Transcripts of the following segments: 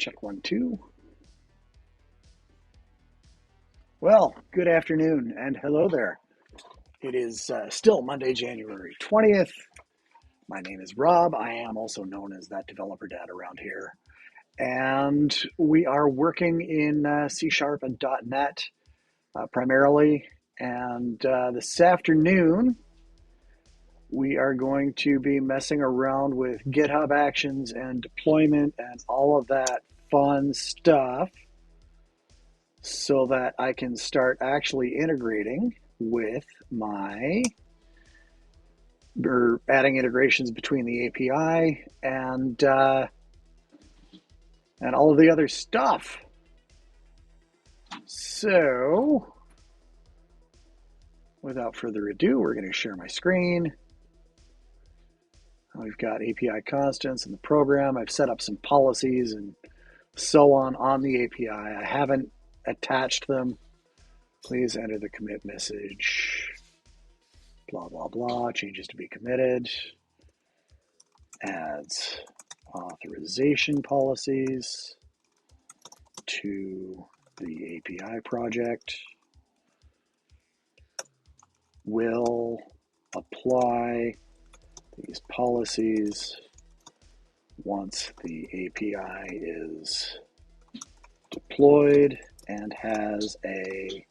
Check 1, 2. Well, good afternoon and hello there. It is still Monday, January 20th. My name is Rob. I am also known as that developer dad around here. And we are working in C# and .NET primarily. And this afternoon, we are going to be messing around with GitHub Actions and deployment and all of that fun stuff so that I can start actually integrating with or adding integrations between the API and all of the other stuff. So, without further ado, we're going to share my screen. We've got API constants in the program. I've set up some policies and so on the API. I haven't attached them. Please enter the commit message. Blah, blah, blah. Changes to be committed. Adds authorization policies to the API project. Will apply these policies once the API is deployed and has a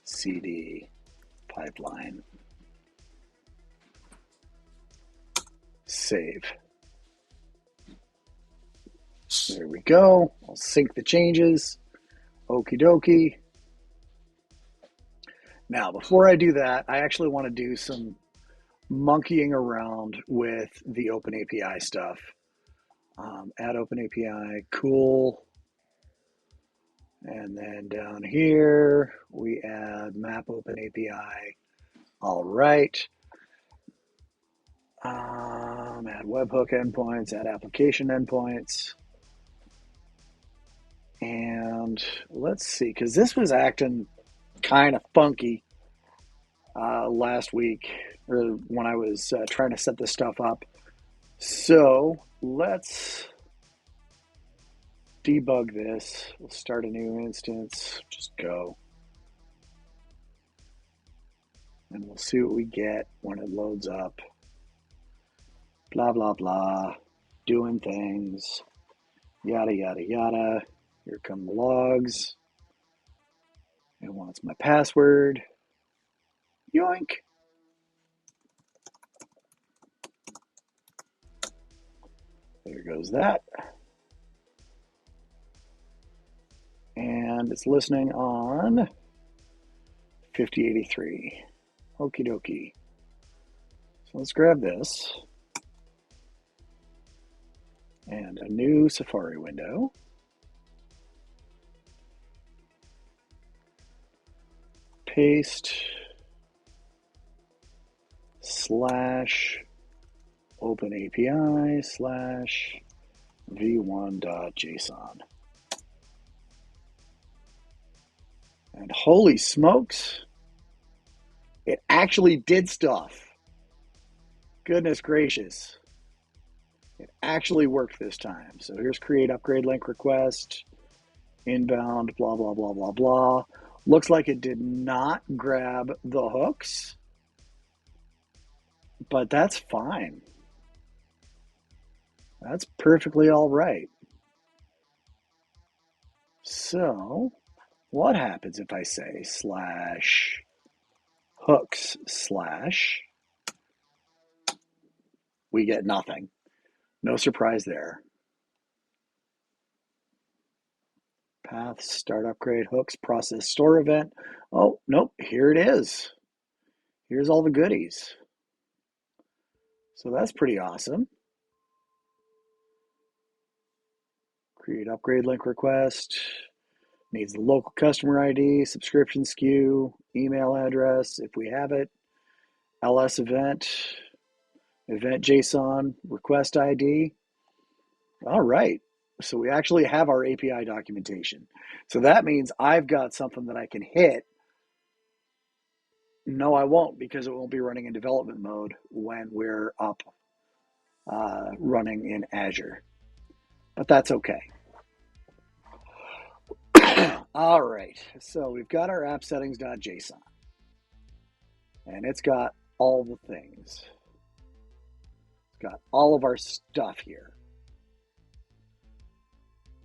CD pipeline. Save. There we go. I'll sync the changes. Okie dokie. Now, before I do that, I actually want to do some monkeying around with the OpenAPI stuff. Add OpenAPI, cool. And then down here, we add map OpenAPI. All right. Add webhook endpoints, add application endpoints. And let's see, because this was acting kind of funky last week, or when I was trying to set this stuff up. So let's debug this. We'll start a new instance, just go. And we'll see what we get when it loads up. Blah, blah, blah, doing things, yada, yada, yada. Here come the logs. It wants my password. Yoink. There goes that. And it's listening on 5083. Okie dokie. So let's grab this. And a new Safari window. Paste / OpenAPI / v1.json. And holy smokes, it actually did stuff. Goodness gracious. It actually worked this time. So here's create upgrade link request, inbound, blah, blah, blah, blah, blah. Looks like it did not grab the hooks, but that's fine. That's perfectly all right. So what happens if I say /hooks/ we get nothing. No surprise there. Path, start upgrade, hooks, process, store event. Oh, nope, here it is. Here's all the goodies. So that's pretty awesome. Create upgrade link request. Needs the local customer ID, subscription SKU, email address, if we have it, ls event JSON, request ID. All right. So we actually have our API documentation. So that means I've got something that I can hit. No, I won't, because it won't be running in development mode when we're up running in Azure. But that's okay. All right, so we've got our app settings.json, and it's got all the things. It's got all of our stuff here.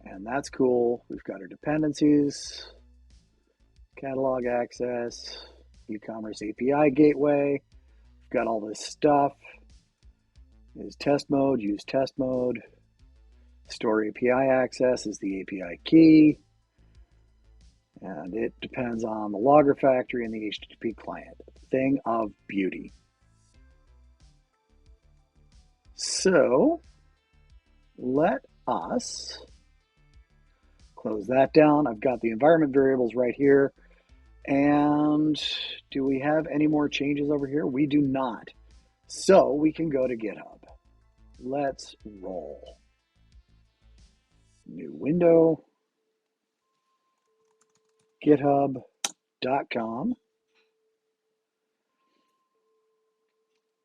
And that's cool. We've got our dependencies, catalog access, e-commerce API gateway. We've got all this stuff. Is test mode, use test mode. Store API access is the API key. And it depends on the logger factory and the HTTP client. Thing of beauty. So let us close that down. I've got the environment variables right here. And do we have any more changes over here? We do not. So we can go to GitHub. Let's roll. New window. GitHub.com.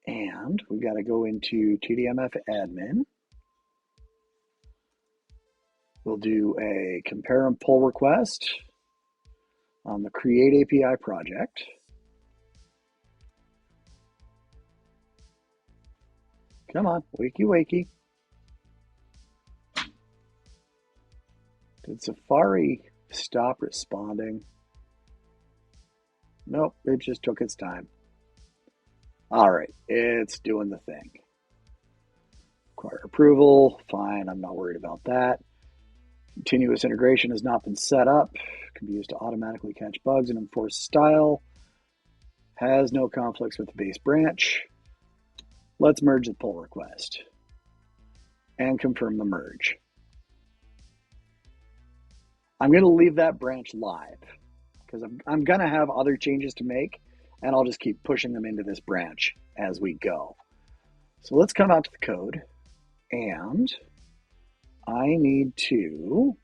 And we got to go into TDMF admin. We'll do a compare and pull request on the create API project. Come on, wakey, wakey. Did Safari stop responding? Nope, it just took its time. All right, it's doing the thing. Require approval, fine, I'm not worried about that. Continuous integration has not been set up. Can be used to automatically catch bugs and enforce style. Has no conflicts with the base branch. Let's merge the pull request and confirm the merge. I'm going to leave that branch live because I'm going to have other changes to make, and I'll just keep pushing them into this branch as we go. So let's come out to the code, and I need to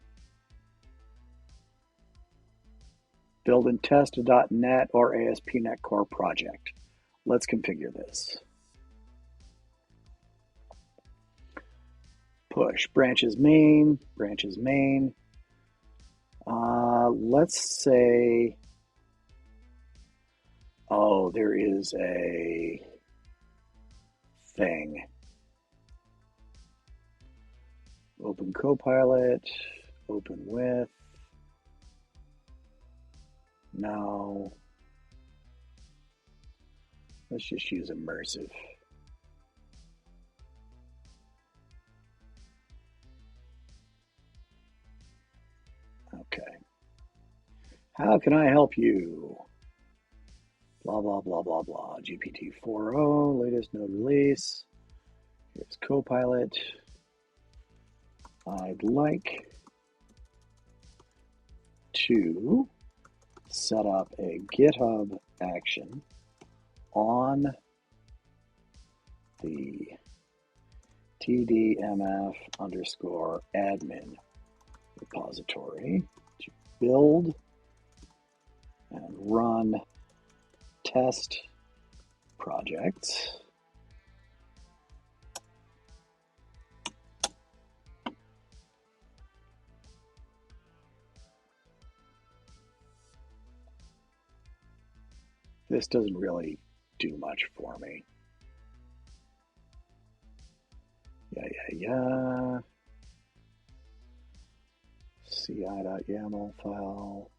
build and test a .NET or ASP.NET Core project. Let's configure this. Push branches main, branches main. Let's say, oh, there is a thing. Open Copilot, open with. No. Let's just use immersive. Okay. How can I help you? Blah, blah, blah, blah, blah. GPT 4.0, latest node release. Here's Copilot. I'd like to set up a GitHub action on the TDMF _ admin repository to build and run test projects. This doesn't really do much for me. Yeah. ci.yaml file.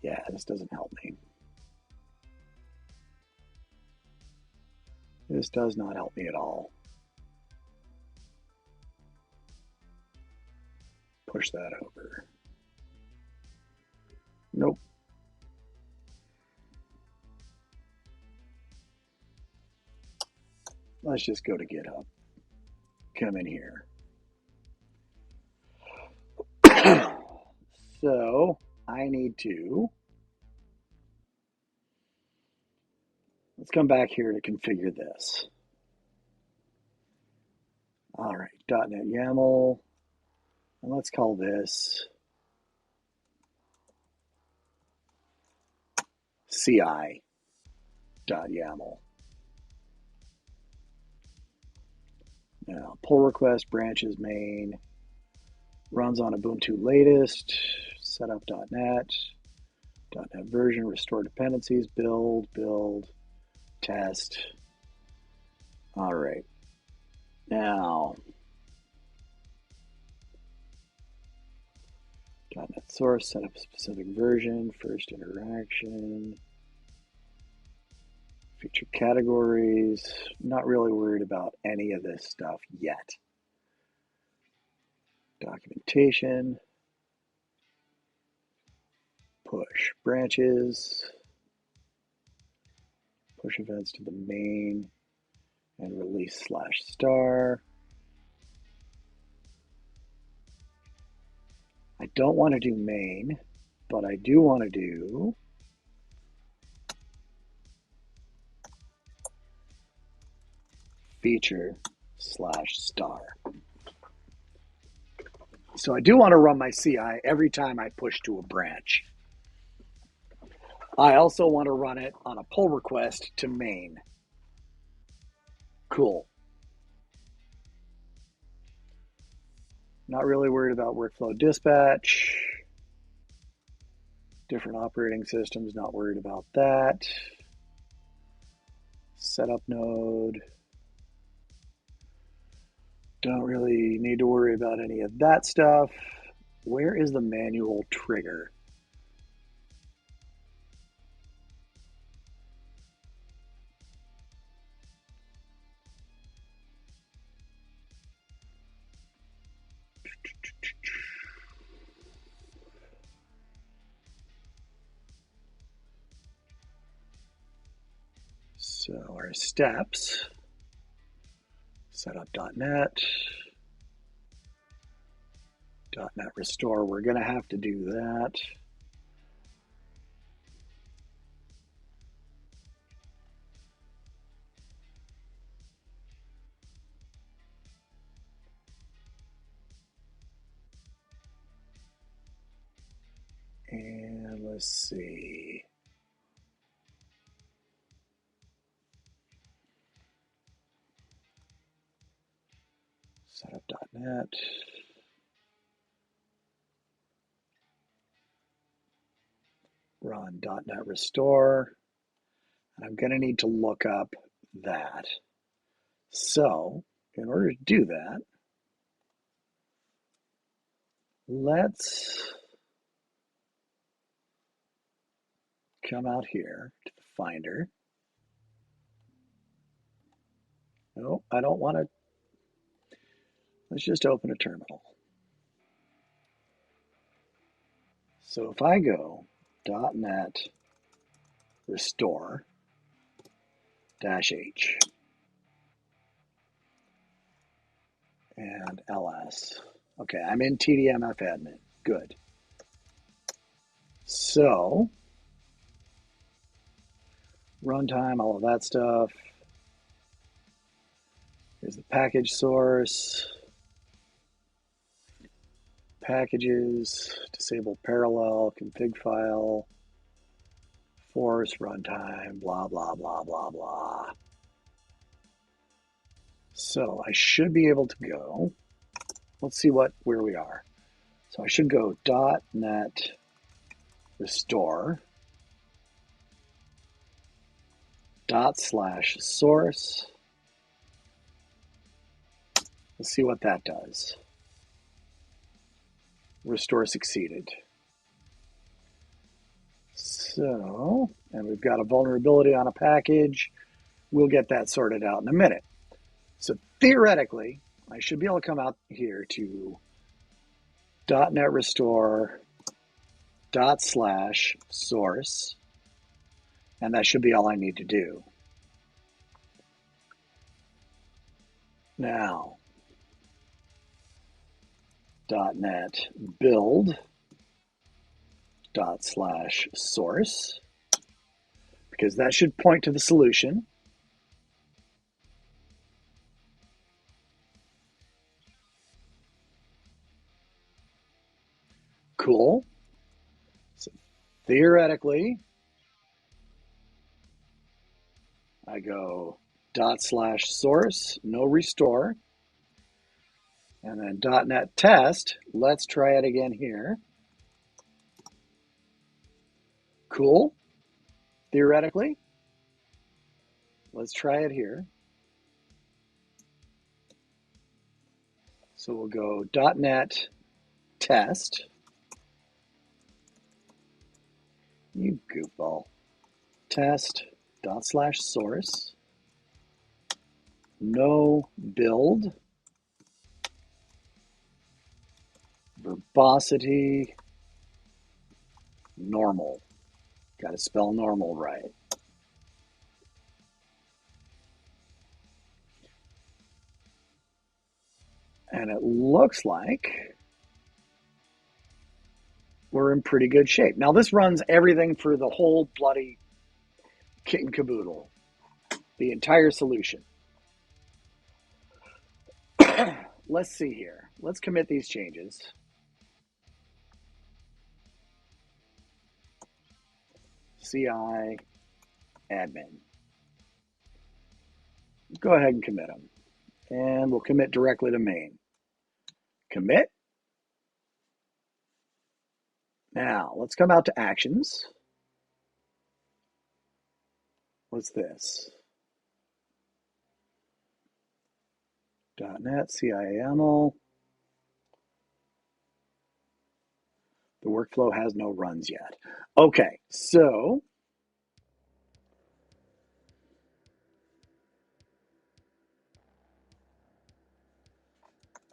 Yeah, this doesn't help me. This does not help me at all. Push that over. Nope. Let's just go to GitHub. Come in here. So I need to, let's come back here to configure this. All right, .NET YAML, and let's call this ci.yaml. Now, pull request, branches, main, runs on Ubuntu latest, setup.net, .NET version, restore dependencies, build, test. All right. Now, .NET source, set up a specific version, first interaction, feature categories. Not really worried about any of this stuff yet. Documentation, push branches, push events to the main, and release /star. I don't want to do main, but I do want to do feature /star. So I do want to run my CI every time I push to a branch. I also want to run it on a pull request to main. Cool. Not really worried about workflow dispatch. Different operating systems, not worried about that. Setup node. Don't really need to worry about any of that stuff. Where is the manual trigger? So our steps, setup.net, .NET restore, we're going to have to do that. And let's see. Setup.net. Run .NET restore. And I'm going to need to look up that. So in order to do that, let's come out here to the Finder. No, I don't want to. Let's just open a terminal. So if I go .NET restore -h and ls. Okay, I'm in TDMF admin. Good. So runtime, all of that stuff. Here's the package source. Packages, disable parallel, config file, force, runtime, blah, blah, blah, blah, blah. So I should be able to go. Let's see where we are. So I should go .NET restore /source. Let's see what that does. Restore succeeded. So, and we've got a vulnerability on a package. We'll get that sorted out in a minute. So theoretically, I should be able to come out here to .NET restore /source, and that should be all I need to do. Now, .NET build /source, because that should point to the solution. Cool. So theoretically, I go ./source, no restore. And then .NET test, let's try it again here. Cool, theoretically. Let's try it here. So we'll go .NET test. You goofball. Test /source. No build. Verbosity. Normal. Got to spell normal right. And it looks like we're in pretty good shape. Now this runs everything for the whole bloody kit and caboodle, the entire solution. Let's see here. Let's commit these changes. CI admin. Go ahead and commit them. And we'll commit directly to main. Commit. Now, let's come out to actions. What's this? .NET CIAML. The workflow has no runs yet. Okay, so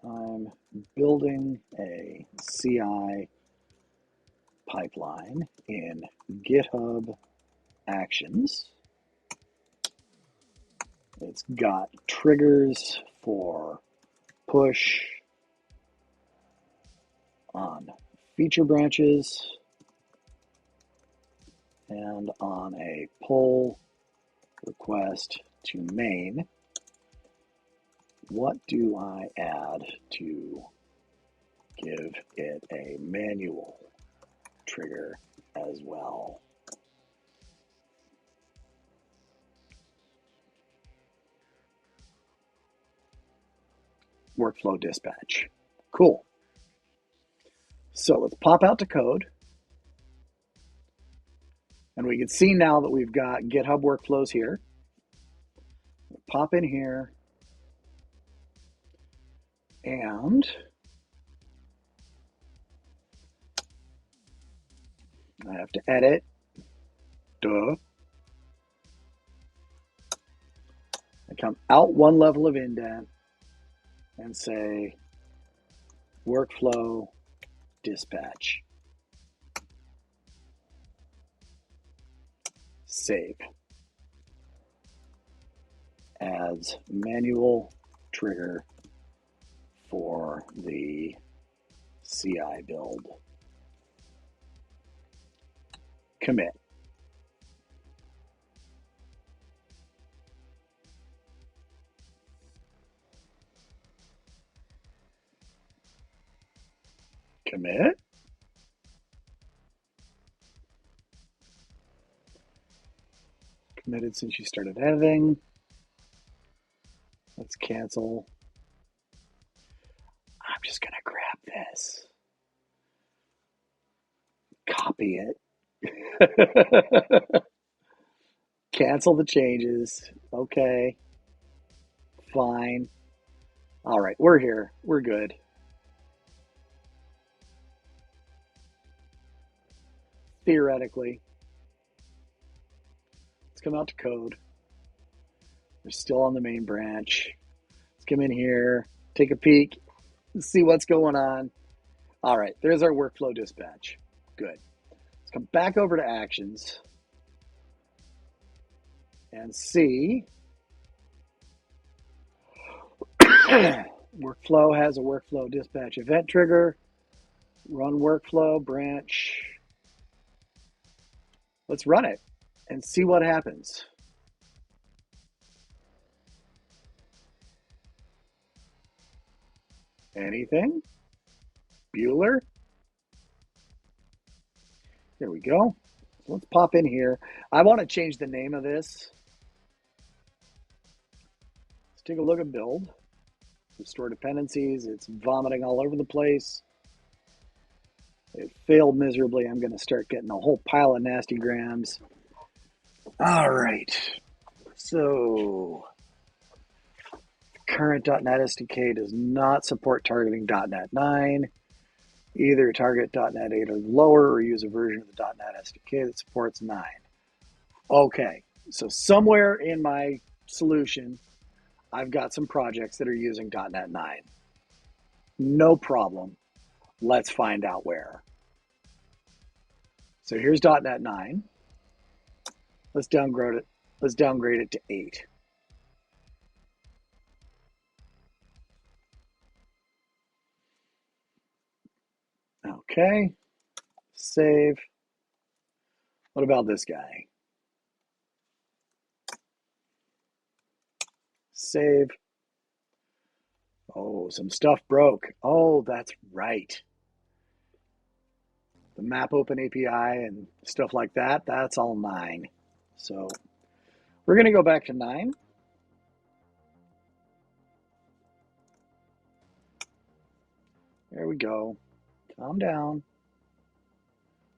I'm building a CI pipeline in GitHub Actions. It's got triggers for push on feature branches and on a pull request to main. What do I add to give it a manual trigger as well? Workflow dispatch. Cool. So let's pop out to code. And we can see now that we've got GitHub workflows here. Pop in here. And I have to edit. Duh. I come out one level of indent and say workflow dispatch. Save. Adds manual trigger for the CI build. Commit. Commit. Committed since you started editing. Let's cancel. I'm just going to grab this. Copy it. Cancel the changes. Okay. Fine. All right, we're here. We're good. Theoretically. Let's come out to code. We're still on the main branch. Let's come in here, take a peek, see what's going on. All right, there's our workflow dispatch. Good. Let's come back over to actions and see. Workflow has a workflow dispatch event trigger. Run workflow branch. Let's run it and see what happens. Anything? Bueller? There we go. So let's pop in here. I want to change the name of this. Let's take a look at build. Restore dependencies. It's vomiting all over the place. It failed miserably. I'm going to start getting a whole pile of nasty grams. All right. So current .NET SDK does not support targeting .NET 9. Either target .NET 8 or lower, or use a version of the .NET SDK that supports 9. Okay, so somewhere in my solution, I've got some projects that are using .NET 9. No problem. Let's find out where. So here's .NET 9. Let's downgrade it. Let's downgrade it to 8. Okay. Save. What about this guy? Save. Oh, some stuff broke. Oh, that's right. The map open API and stuff like that, that's all 9. So we're going to go back to 9. There we go. Calm down.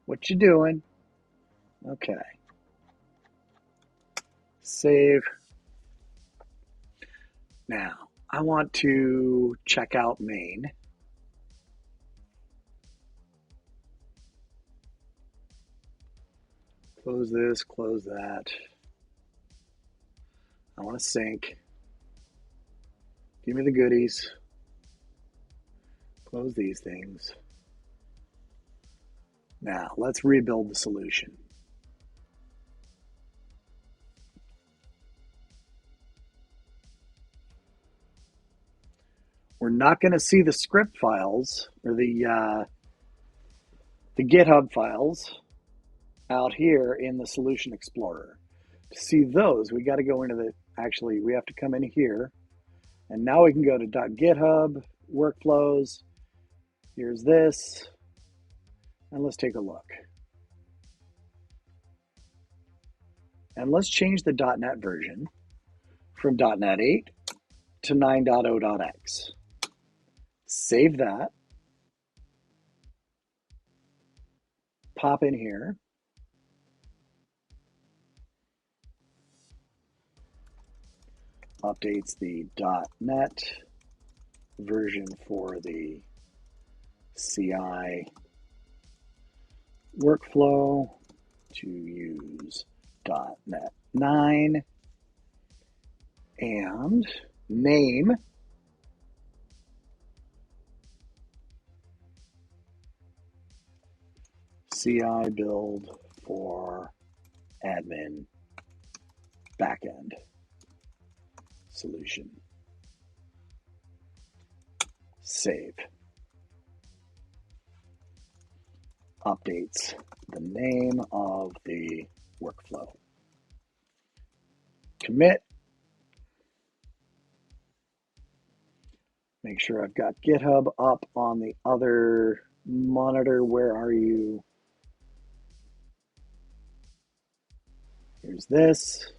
What you doing? Okay. Save. Now, I want to check out main. Close this, close that. I want to sync. Give me the goodies. Close these things. Now, let's rebuild the solution. We're not going to see the script files or the GitHub files out here in the Solution Explorer. To see those, we got to go into the, actually, we have to come in here. And now we can go to .github, workflows. Here's this. And let's take a look. And let's change the .NET version from .NET 8 to 9.0.x. Save that. Pop in here. Updates the .NET version for the CI workflow to use .NET 9 and name CI build for admin backend solution. Save. Updates the name of the workflow. Commit. Make sure I've got GitHub up on the other monitor. Where are you? Here's this.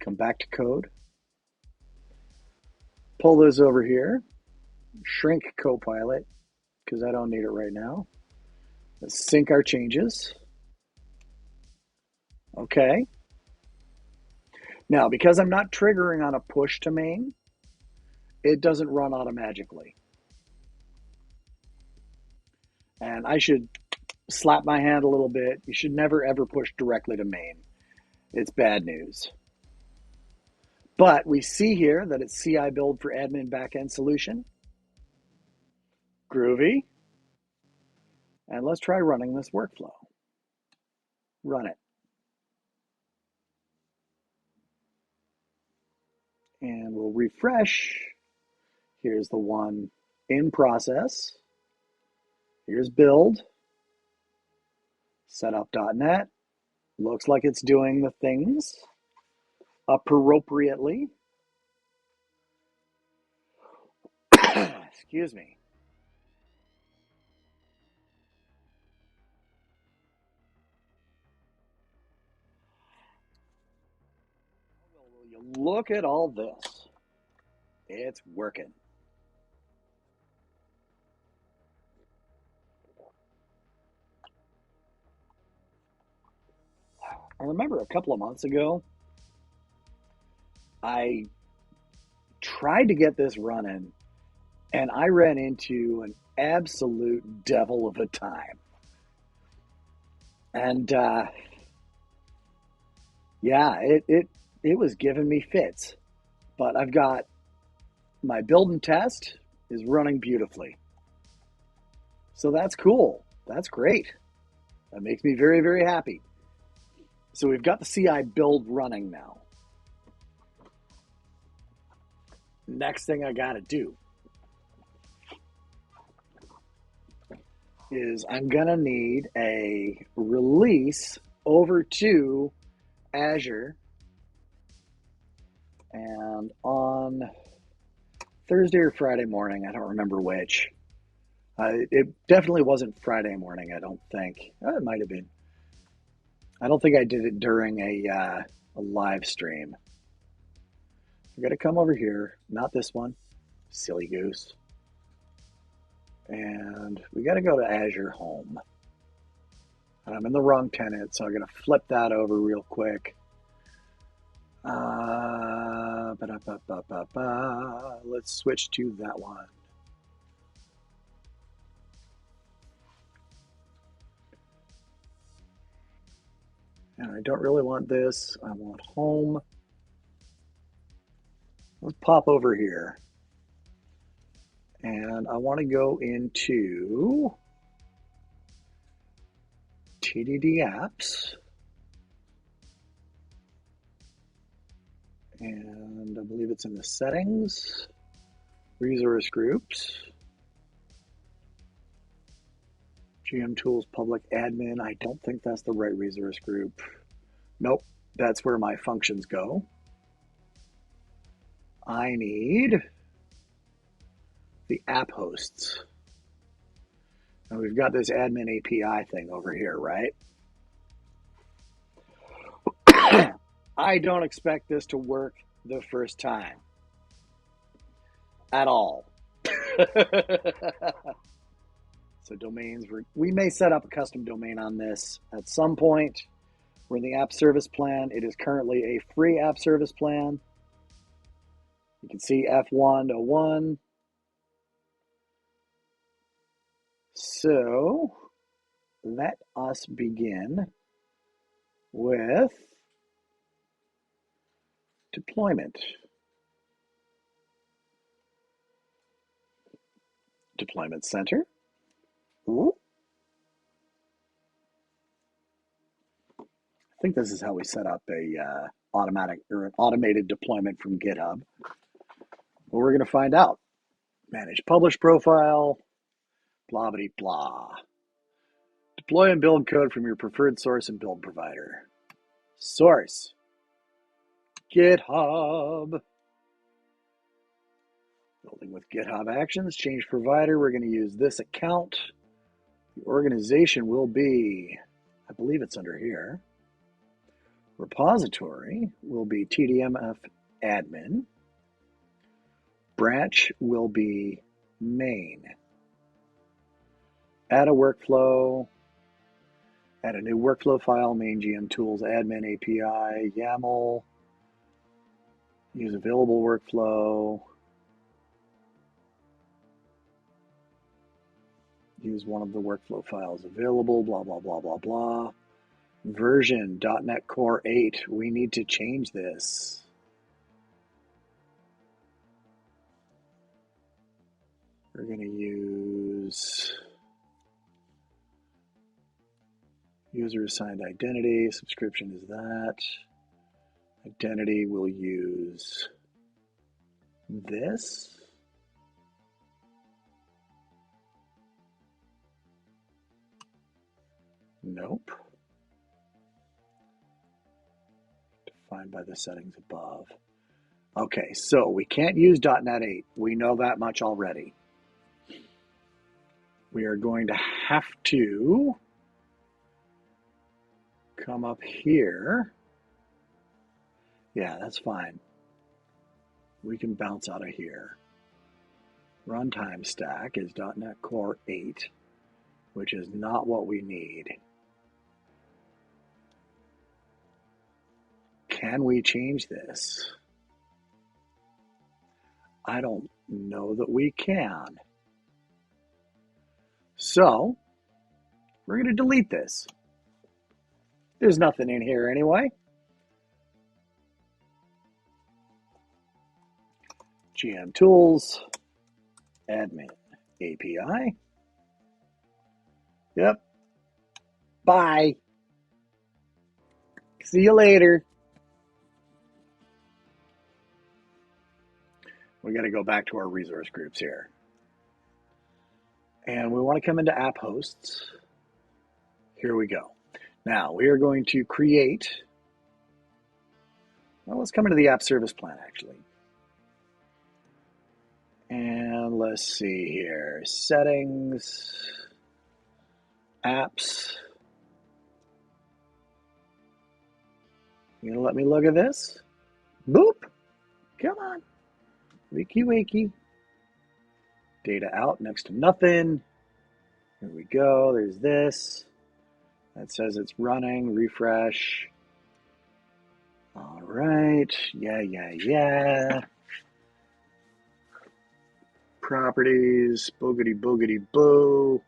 Come back to code. Pull this over here. Shrink Copilot because I don't need it right now. Let's sync our changes. Okay. Now, because I'm not triggering on a push to main, it doesn't run automatically. And I should slap my hand a little bit. You should never, ever push directly to main. It's bad news. But we see here that it's CI build for admin backend solution. Groovy. And let's try running this workflow. Run it. And we'll refresh. Here's the one in process. Here's build. Setup.net. Looks like it's doing the things appropriately. Excuse me. Will you look at all this? It's working. I remember a couple of months ago, I tried to get this running and I ran into an absolute devil of a time. And yeah, it was giving me fits. But I've got my build and test is running beautifully. So that's cool. That's great. That makes me very, very happy. So we've got the CI build running now. Next thing I got to do is I'm going to need a release over to Azure. And on Thursday or Friday morning, I don't remember which. It definitely wasn't Friday morning, I don't think. It might have been. I don't think I did it during a live stream. I got to come over here, not this one, silly goose. And we got to go to Azure Home. And I'm in the wrong tenant, so I'm going to flip that over real quick. Let's switch to that one. And I don't really want this. I want home. Let's pop over here. And I want to go into TDD apps. And I believe it's in the settings, resource groups, GM tools, public admin. I don't think that's the right resource group. Nope, that's where my functions go. I need the app hosts. And we've got this admin API thing over here, right? I don't expect this to work the first time at all. So domains, we may set up a custom domain on this at some point. We're in the app service plan. It is currently a free app service plan. You can see F101. So let us begin with deployment. Deployment center. Ooh. I think this is how we set up a automatic or an automated deployment from GitHub. Well, we're going to find out. Manage publish profile, blah, blah, blah. Deploy and build code from your preferred source and build provider. Source, GitHub. Building with GitHub Actions, change provider. We're going to use this account. The organization will be, I believe it's under here. Repository will be TDMF admin. Branch will be main. Add a workflow. Add a new workflow file, main GM tools, admin API, YAML. Use available workflow. Use one of the workflow files available, blah, blah, blah, blah, blah. Version .NET Core 8. We need to change this. We're going to use user assigned identity. Subscription is that. Identity will use this. Nope. Defined by the settings above. Okay, so we can't use .NET 8. We know that much already. We are going to have to come up here. Yeah, that's fine. we can bounce out of here. Runtime stack is .NET Core 8, which is not what we need. Can we change this? I don't know that we can. So we're going to delete this. There's nothing in here anyway. GM Tools, Admin API. Yep. Bye. See you later. We got to go back to our resource groups here. And we want to come into app hosts. Here we go. Now we are going to create, well, let's come into the app service plan actually. And let's see here, settings, apps. You gonna let me look at this? Boop, come on, wakey wakey. Data out next to nothing. Here we go, there's this. That says it's running, refresh. All right, yeah. Properties, boogity boogity boo.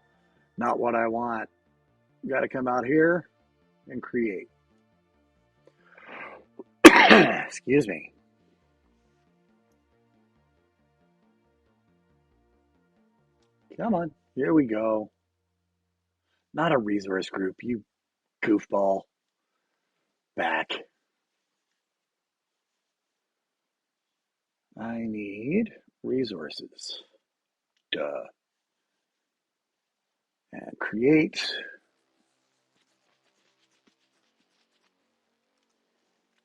Not what I want. Got to come out here and create. Excuse me. Come on, here we go. Not a resource group, you goofball. Back. I need resources. Duh. And create.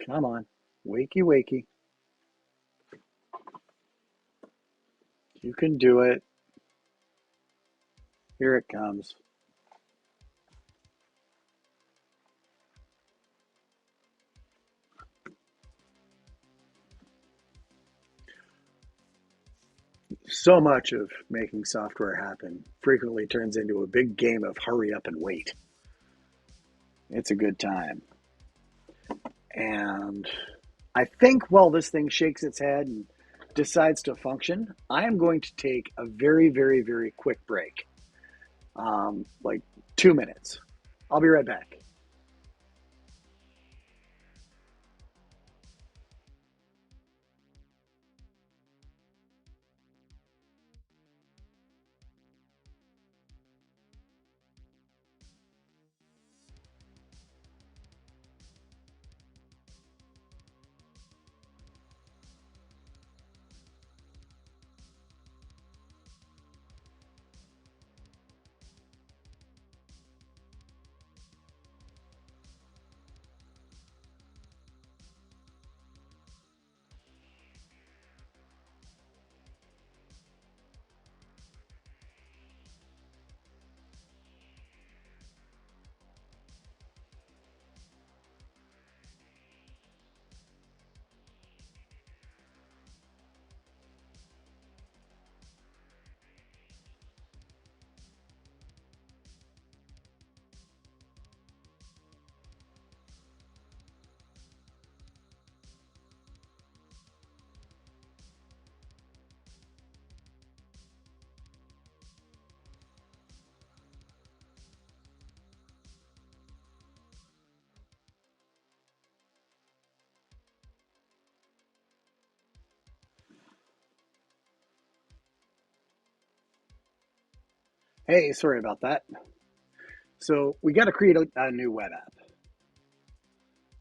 Come on, wakey wakey. You can do it. Here it comes. So much of making software happen frequently turns into a big game of hurry up and wait. It's a good time. And I think while this thing shakes its head and decides to function, I am going to take a very, very, very quick break. Like 2 minutes. I'll be right back. Hey, sorry about that. So we got to create a new web app.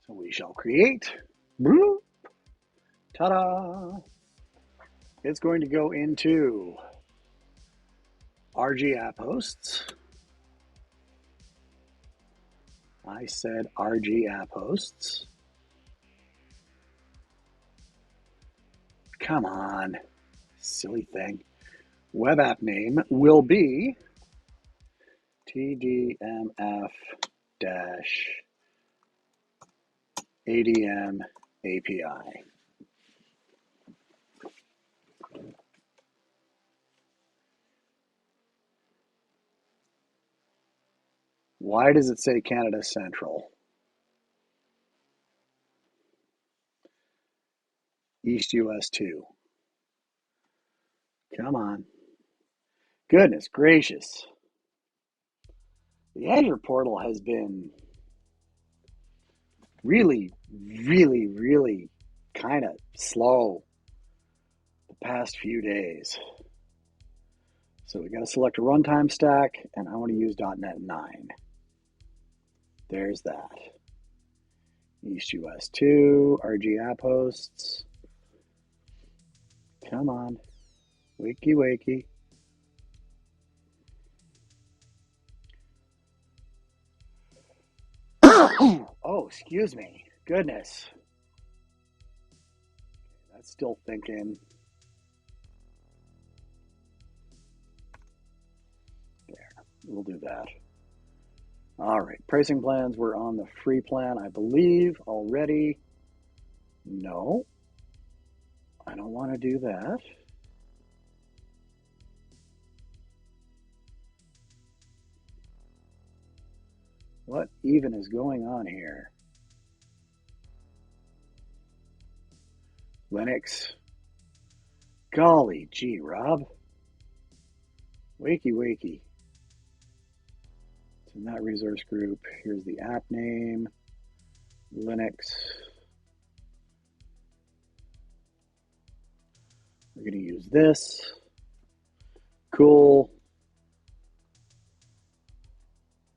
So we shall create. Ta-da! It's going to go into RG App Hosts. I said RG App Hosts. Come on, silly thing. Web app name will be TDMF-ADM API. Why does it say Canada Central? East US 2. Come on. Goodness gracious. The Azure portal has been really, really, really kind of slow the past few days. So we got to select a runtime stack, and I want to use .NET 9. There's that. East US 2, RG app hosts. Come on. Wakey, wakey. Oh, excuse me. Goodness. That's still thinking. There. We'll do that. All right. Pricing plans. We're on the free plan, I believe, already. No. I don't want to do that. What even is going on here? Linux. Golly gee, Rob. Wakey, wakey. It's in that resource group. Here's the app name. Linux. We're going to use this. Cool.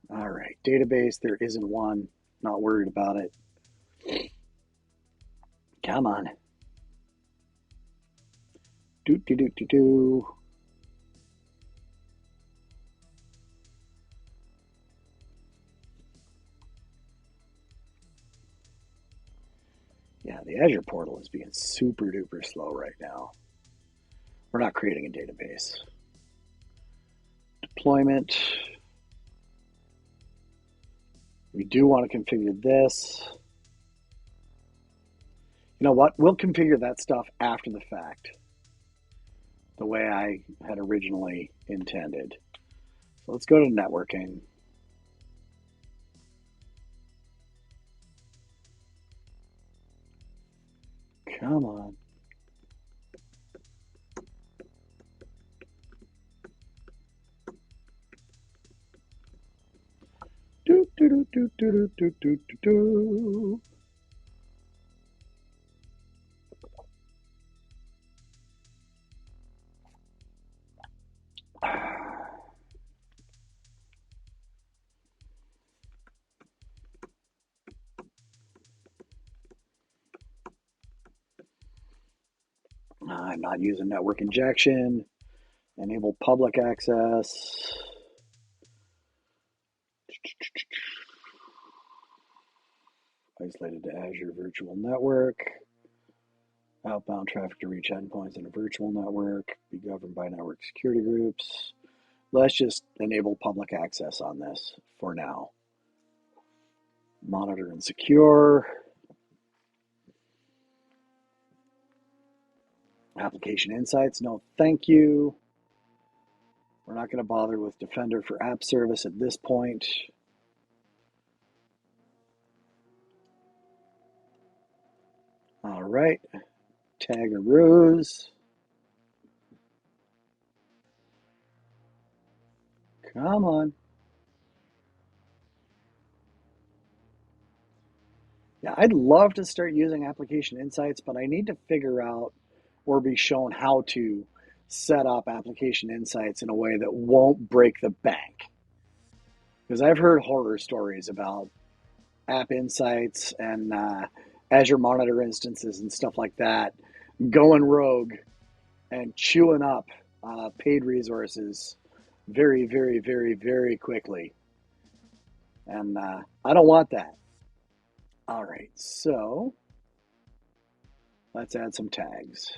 All right, database, there isn't one. Not worried about it. Come on. Do, do, do, do, do. Yeah, the Azure portal is being super duper slow right now. We're not creating a database. Deployment. We do want to configure this. You know what? We'll configure that stuff after the fact, the way I had originally intended. So let's go to networking. Come on. Do, do, do, do, do, do, do, do, do. I'm not using network injection. Enable public access. Isolated to Azure Virtual Network. Outbound traffic to reach endpoints in a virtual network. Be governed by network security groups. Let's just enable public access on this for now. Monitor and secure. Application insights, no thank you. We're not going to bother with Defender for App Service at this point. All right, Tagaroos. Come on. Yeah, I'd love to start using application insights, but I need to figure out or be shown how to set up application insights in a way that won't break the bank. Because I've heard horror stories about app insights and Azure Monitor instances and stuff like that going rogue and chewing up paid resources very, very, very, very quickly. And I don't want that. All right, so let's add some tags.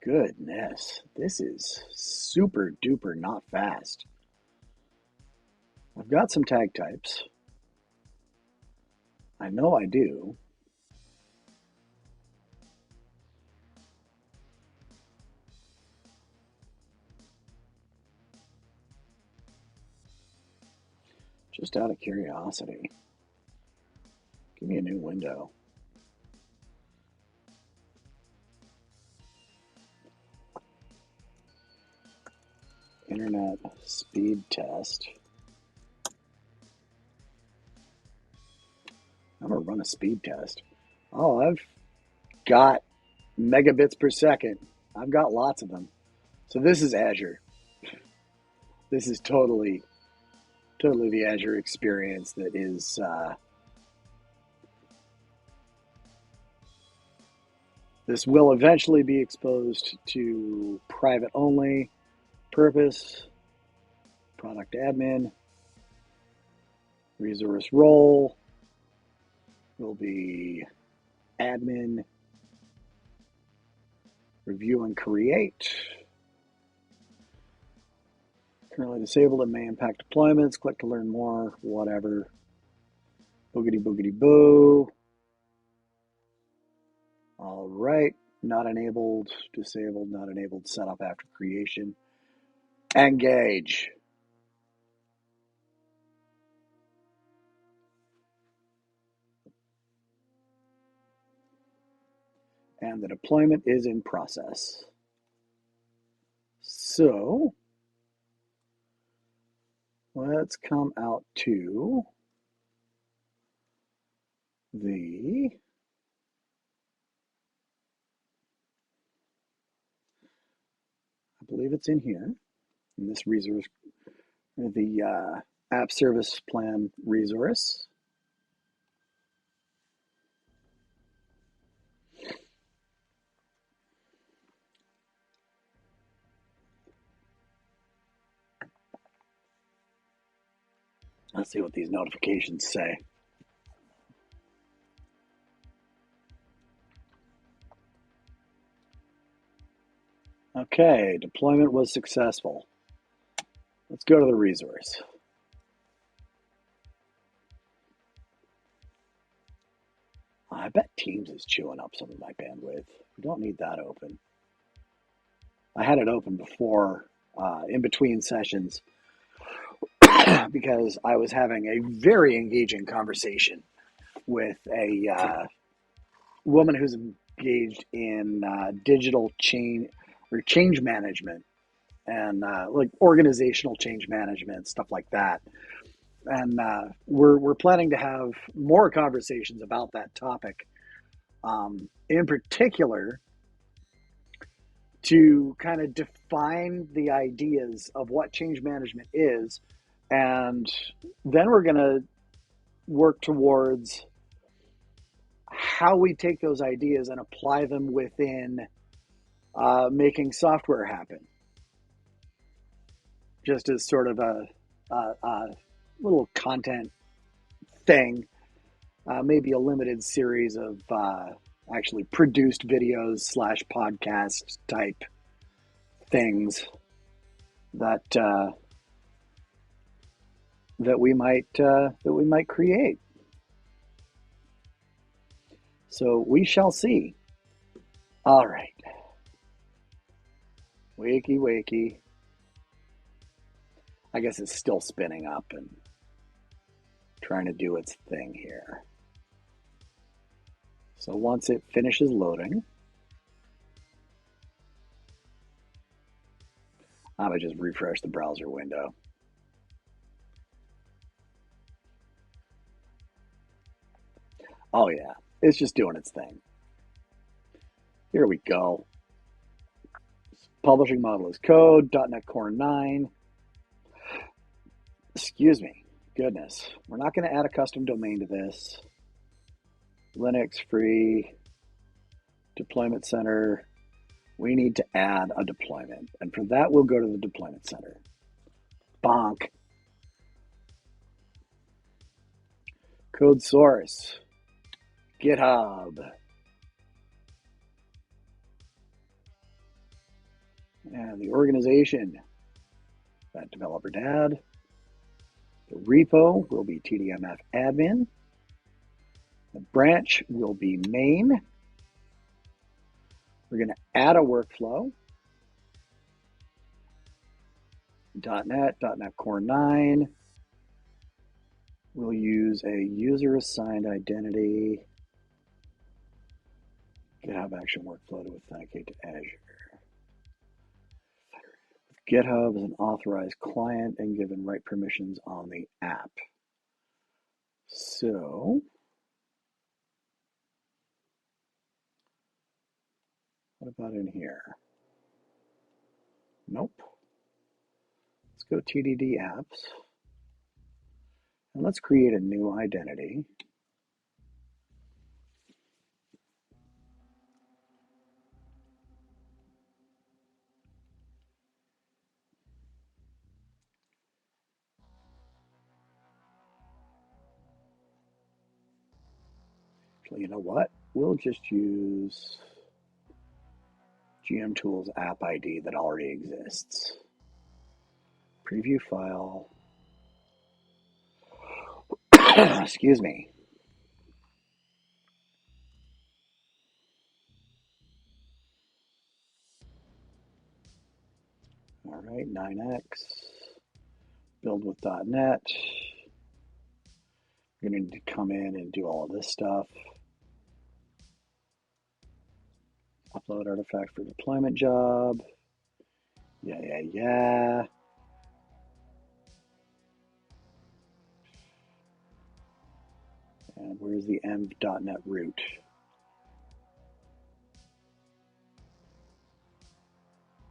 Goodness, this is super duper not fast. I've got some tag types. I know I do. Just out of curiosity, give me a new window. Internet speed test. I'm gonna run a speed test. Oh, I've got megabits per second. I've got lots of them. So this is Azure. This is totally the Azure experience that is this will eventually be exposed to private only, purpose, product admin, resource role will be admin, review and create. Currently disabled and may impact deployments. Click to learn more, whatever. Boogity boogity boo. All right, not enabled, disabled, not enabled, setup after creation. Engage. And the deployment is in process. So let's come out to the I believe it's in here, in this resource, the app service plan resource. Let's see what these notifications say. Okay, deployment was successful. Let's go to the resource. I bet Teams is chewing up some of my bandwidth. We don't need that open. I had it open before, in between sessions, because I was having a very engaging conversation with a woman who's engaged in digital change or change management and like organizational change management, stuff like that. And we're planning to have more conversations about that topic, in particular, to kind of define the ideas of what change management is, and then we're going to work towards how we take those ideas and apply them within making software happen. Just as sort of a little content thing, maybe a limited series of actually produced videos / podcast type things that that we might create. So we shall see. All right. Wakey, wakey. I guess it's still spinning up and trying to do its thing here. So once it finishes loading, I would just refresh the browser window. Oh yeah, it's just doing its thing. Here we go. Publishing model is code, .NET Core 9. Excuse me, goodness. We're not going to add a custom domain to this. Linux free, deployment center. We need to add a deployment. And for that, we'll go to the deployment center. Bonk. Code source. GitHub. And the organization, that developer dad. The repo will be TDMF admin. The branch will be main. We're going to add a workflow. .NET Core 9. We'll use a user-assigned identity GitHub Action Workflow to authenticate to Azure. GitHub is an authorized client and given right permissions on the app. So, what about in here? Nope. Let's go TDD apps. And let's create a new identity. Actually, you know what? We'll just use GM Tools app ID that already exists. Preview file. Excuse me. All right, 9x. Build with .NET. You're going to need to come in and do all of this stuff. Upload artifact for deployment job. Yeah. And where's the m.NET root?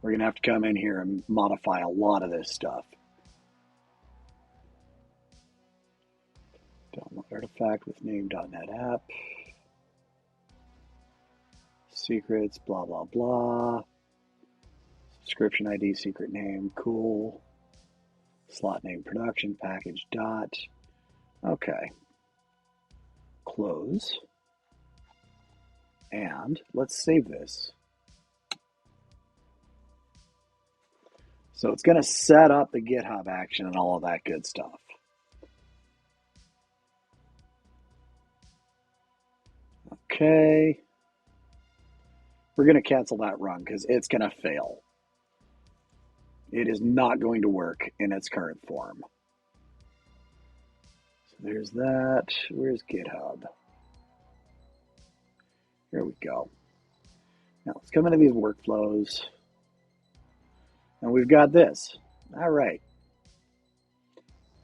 We're going to have to come in here and modify a lot of this stuff. Download artifact with name.NET app. Secrets, blah, blah, blah. Subscription ID, secret name, cool. Slot name production, package dot. Okay. Close. And let's save this. So it's going to set up the GitHub action and all of that good stuff. Okay. We're going to cancel that run because it's going to fail. It is not going to work in its current form. So there's that. Where's GitHub? Here we go. Now let's come into these workflows. And we've got this. All right.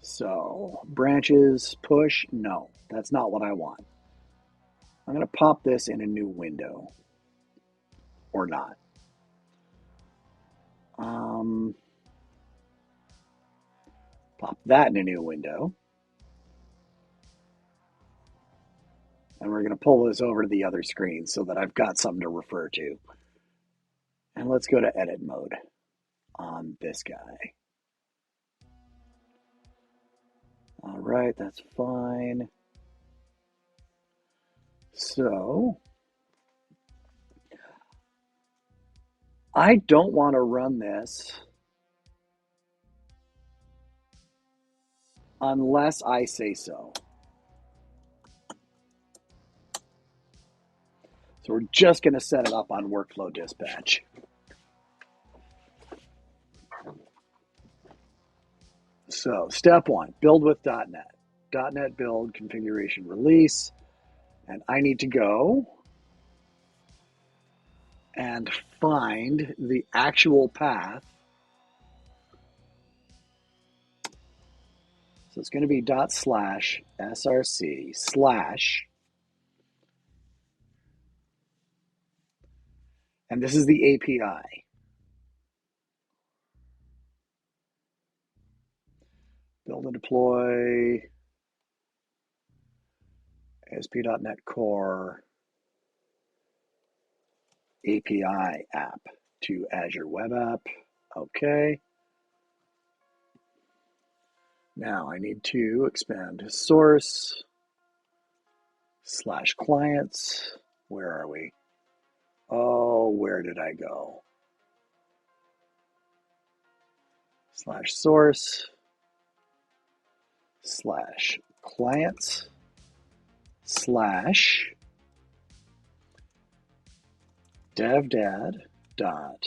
So branches, push, no, that's not what I want. I'm going to pop this in a new window. Or not. Pop that in a new window. And we're going to pull this over to the other screen so that I've got something to refer to. And let's go to edit mode on this guy. All right, that's fine. So I don't want to run this unless I say so. So we're just going to set it up on workflow dispatch. So step one, build with .NET. .NET build, configuration, release. And I need to go and find the actual path. So it's going to be ./src/ and this is the API. Build and deploy ASP.NET Core API app to Azure WebApp. Okay. Now I need to expand source /clients. Where are we? Oh, where did I go? /source /clients /devdad dot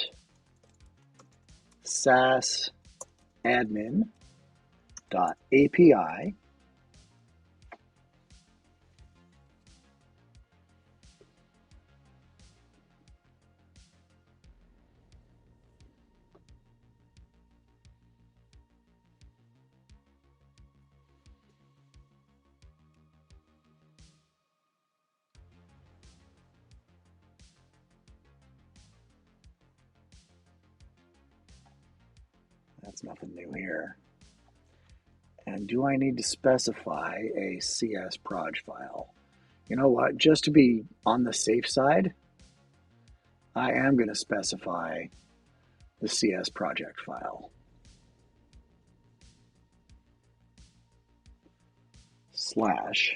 sas admin dot API That's nothing new here. And do I need to specify a CS proj file? You know what? Just to be on the safe side, I am going to specify the CS project file. Slash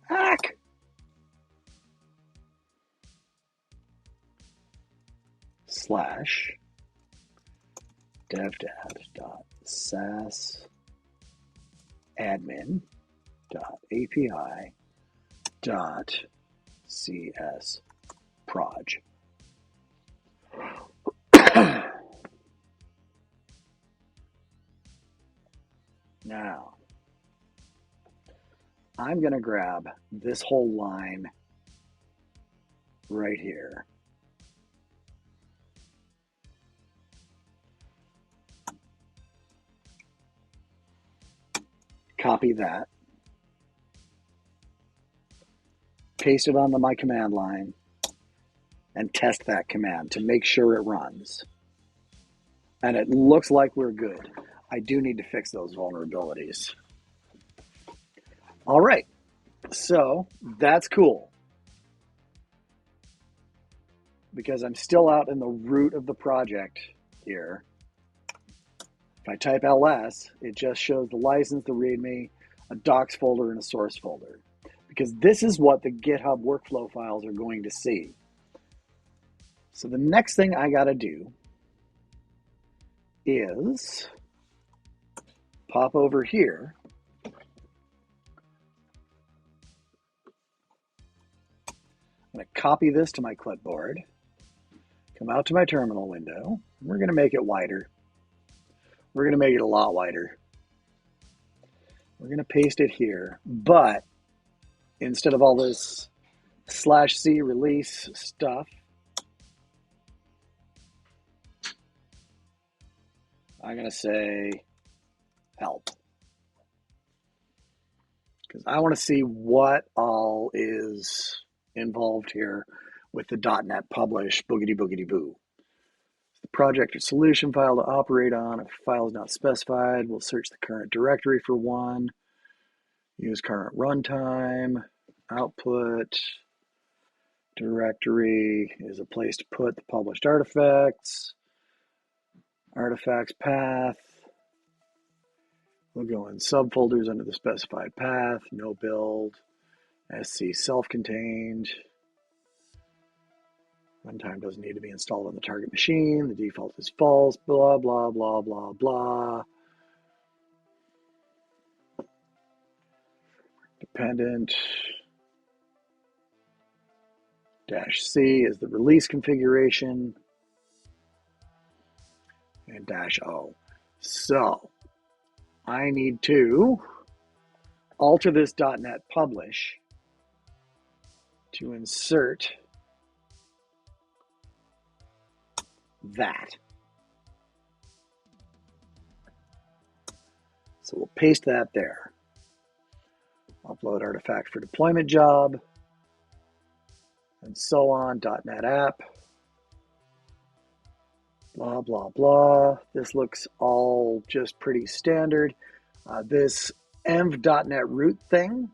hack. Slash devdad.sas admin.api.cs proj. Now, I'm going to grab this whole line right here. Copy that. Paste it onto my command line and test that command to make sure it runs. And it looks like we're good. I do need to fix those vulnerabilities. All right, so that's cool. Because I'm still out in the root of the project here. If I type ls, it just shows the license, the README, a docs folder, and a source folder. Because this is what the GitHub workflow files are going to see. So the next thing I got to do is pop over here. I'm going to copy this to my clipboard, come out to my terminal window, and we're going to make it wider. We're going to make it a lot wider. We're going to paste it here, but instead of all this /c release stuff, I'm going to say help. Because I want to see what all is involved here with the .NET publish boogity boogity boo. The project or solution file to operate on. If a file is not specified, we'll search the current directory for one. Use current runtime. Output directory is a place to put the published artifacts. Artifacts path. We'll go in subfolders under the specified path. No build. SC self-contained. Runtime doesn't need to be installed on the target machine. The default is false. Blah, blah, blah, blah, blah. Dependent. -C is the release configuration. And -O. So I need to alter this .NET publish to insert that. So we'll paste that there. Upload artifact for deployment job, and so on, .NET app, blah, blah, blah. This looks all just pretty standard. This env.NET root thing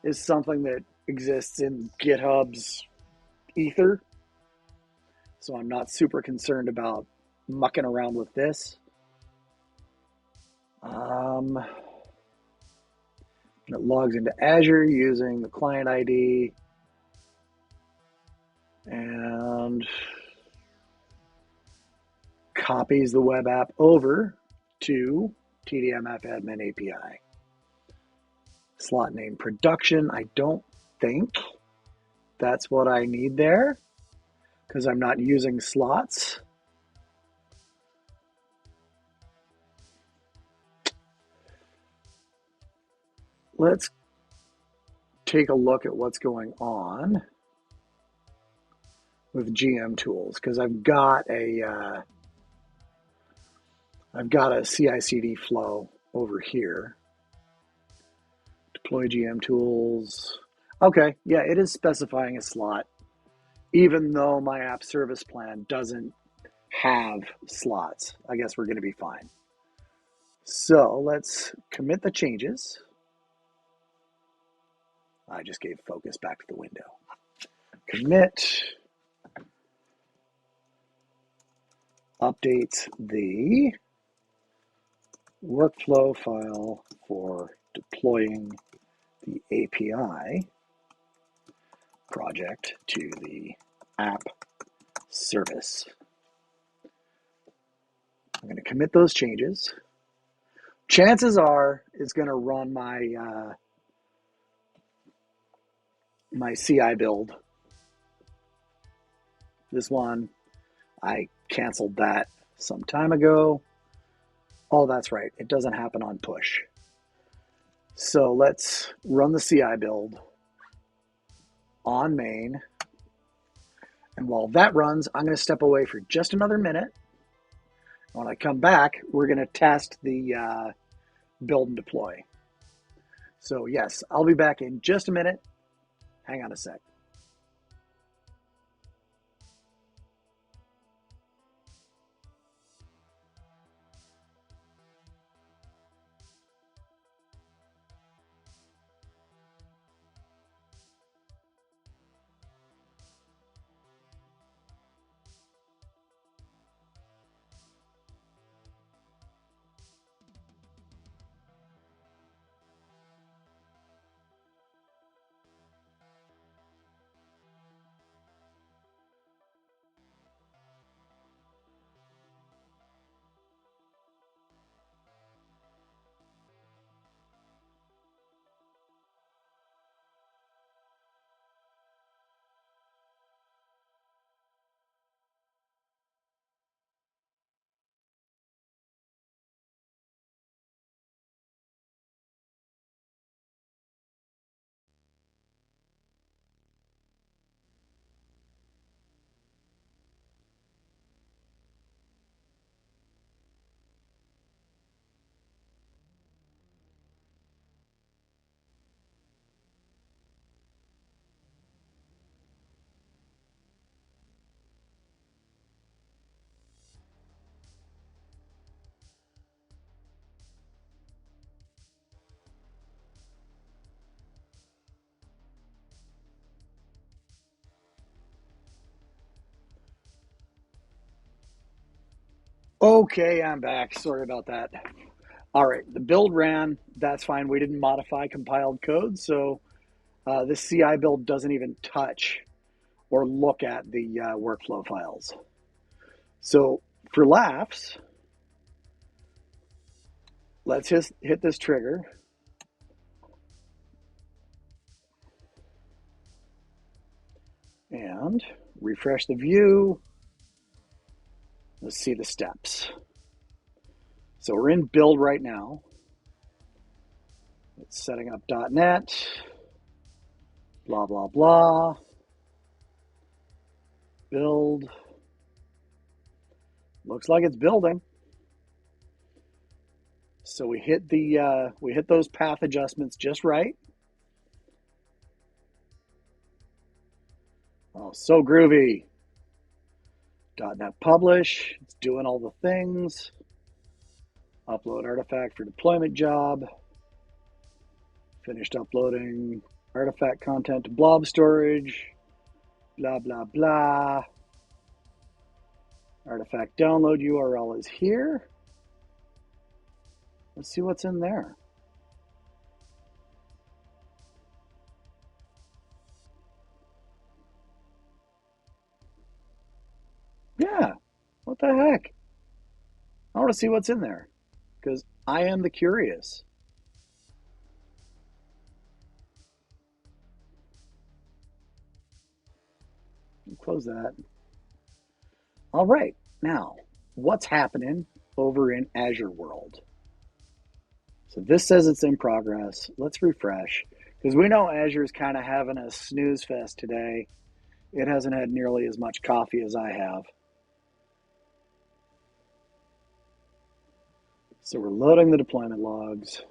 is something that exists in GitHub's ether. So I'm not super concerned about mucking around with this. It logs into Azure using the client ID and copies the web app over to TDMF admin API. Slot name production, I don't think that's what I need there because I'm not using slots. Let's take a look at what's going on with GM tools because I've got a CI/CD flow over here. Deploy GM tools. Okay, yeah, it is specifying a slot, even though my app service plan doesn't have slots. I guess we're going to be fine. So let's commit the changes. I just gave focus back to the window. Commit updates the workflow file for deploying the API project to the app service. I'm going to commit those changes. Chances are it's going to run my my CI build. This one, I canceled that some time ago. Oh, that's right. It doesn't happen on push. So let's run the CI build on main. And while that runs, I'm going to step away for just another minute. When I come back, we're going to test the build and deploy. So yes, I'll be back in just a minute. Hang on a sec. Okay, I'm back. Sorry about that. All right, the build ran. That's fine. We didn't modify compiled code, so this CI build doesn't even touch or look at the workflow files. So for laughs, let's hit this trigger. And refresh the view. Let's see the steps. So we're in build right now. It's setting up .NET, blah, blah, blah. Build. Looks like it's building. So we hit those path adjustments just right. Oh, so groovy. .NET publish. It's doing all the things. Upload artifact for deployment job. Finished uploading artifact content to blob storage. Blah, blah, blah. Artifact download URL is here. Let's see what's in there. Yeah, what the heck? I want to see what's in there because I am the curious. Close that. All right, now what's happening over in Azure World? So this says it's in progress. Let's refresh because we know Azure's kind of having a snooze fest today. It hasn't had nearly as much coffee as I have. So we're loading the deployment logs.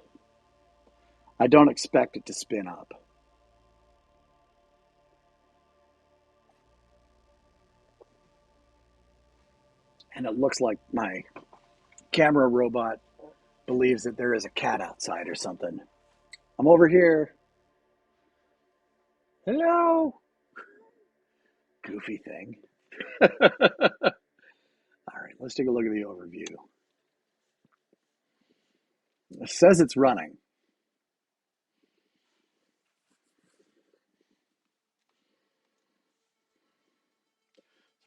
I don't expect it to spin up. And it looks like my camera robot believes that there is a cat outside or something. I'm over here. Hello. Goofy thing. All right, let's take a look at the overview. It says it's running.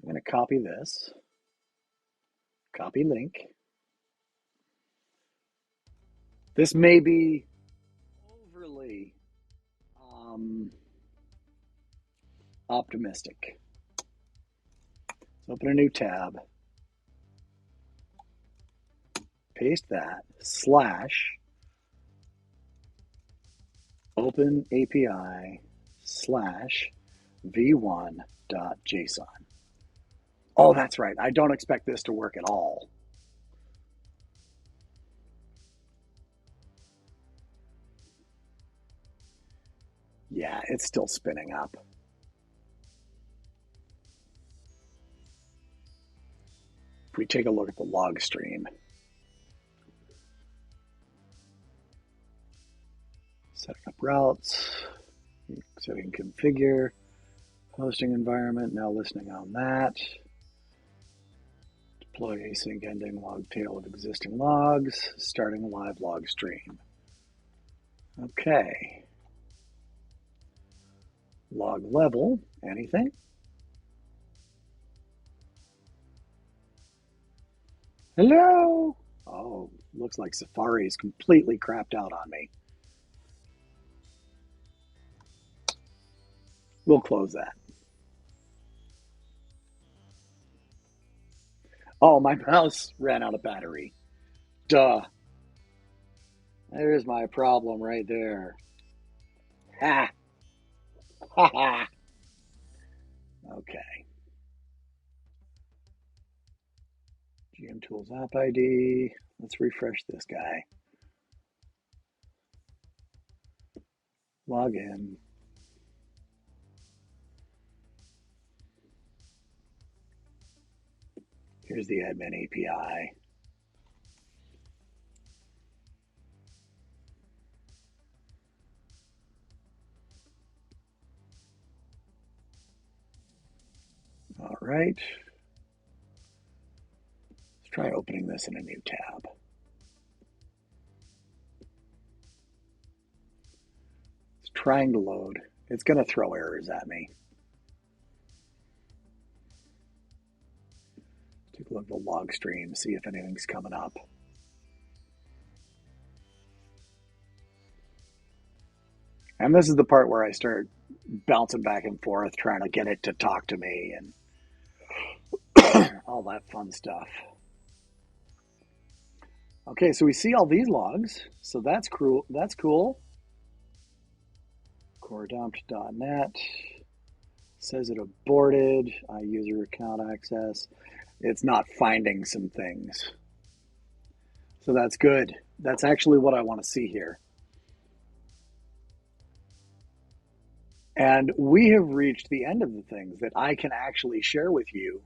I'm going to copy this. Copy link. This may be overly optimistic. Let's open a new tab. Paste that / open API / v1.json. Oh, that's right. I don't expect this to work at all. Yeah, it's still spinning up. If we take a look at the log stream, setting up routes, setting configure, hosting environment, now listening on that. Deploy async ending log tail of existing logs, starting a live log stream. Okay. Log level, anything? Hello? Oh, looks like Safari's completely crapped out on me. We'll close that. Oh, my mouse ran out of battery. Duh. There's my problem right there. Ha! Ha ha! Okay. GM Tools App ID. Let's refresh this guy. Log in. Here's the admin API. All right. Let's try opening this in a new tab. It's trying to load. It's going to throw errors at me. Take a look at the log stream, see if anything's coming up. And this is the part where I start bouncing back and forth, trying to get it to talk to me and all that fun stuff. Okay, so we see all these logs, so that's cool. That's cool. Core.net says it aborted. User account access. It's not finding some things. So that's good. That's actually what I want to see here. And we have reached the end of the things that I can actually share with you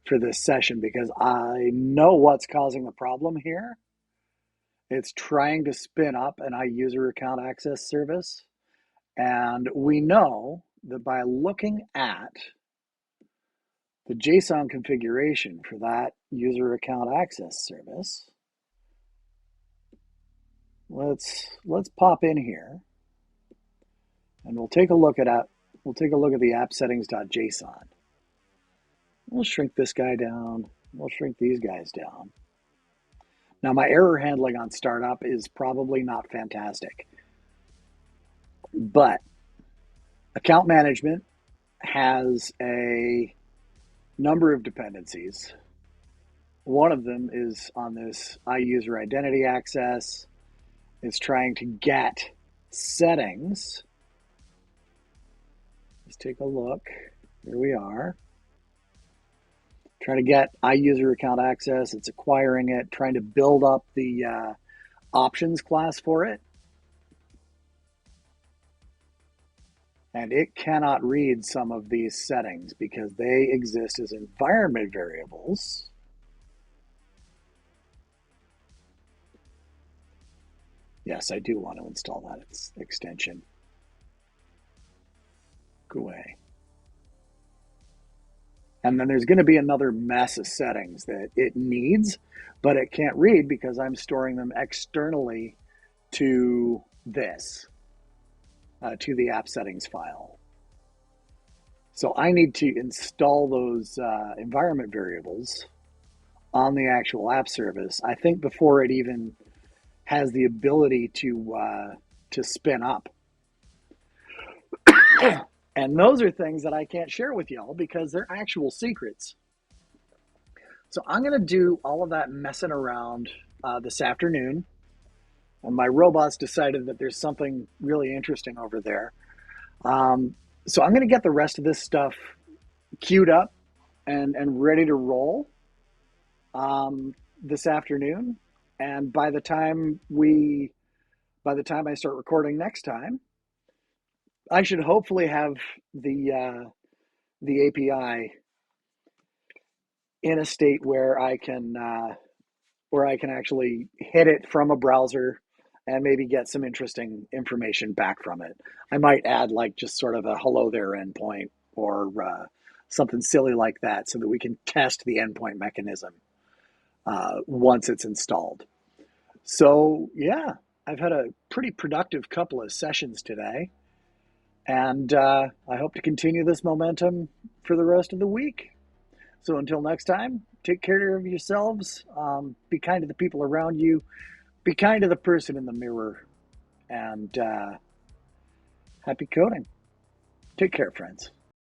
for this session because I know what's causing the problem here. It's trying to spin up an user account access service. And we know that by looking at the JSON configuration for that user account access service, let's pop in here and we'll take a look at the app settings.json. We'll shrink this guy down. We'll shrink these guys down. Now my error handling on startup is probably not fantastic, but account management has a number of dependencies. One of them is on this user identity access. It's trying to get settings. Let's take a look. Here we are. Trying to get user account access. It's acquiring it, trying to build up the options class for it. And it cannot read some of these settings because they exist as environment variables. Yes, I do want to install that extension. GUI. And then there's going to be another mess of settings that it needs, but it can't read because I'm storing them externally to this, to the app settings file. So I need to install those environment variables on the actual app service, I think, before it even has the ability to spin up. And those are things that I can't share with y'all because they're actual secrets. So I'm going to do all of that messing around this afternoon. And my robots decided that there's something really interesting over there. So I'm going to get the rest of this stuff queued up and ready to roll this afternoon. And by the time I start recording next time, I should hopefully have the API in a state where I can actually hit it from a browser and maybe get some interesting information back from it. I might add like just sort of a hello there endpoint or something silly like that so that we can test the endpoint mechanism once it's installed. So yeah, I've had a pretty productive couple of sessions today, and I hope to continue this momentum for the rest of the week. So until next time, take care of yourselves, be kind to the people around you, be kind to the person in the mirror, and happy coding. Take care, friends.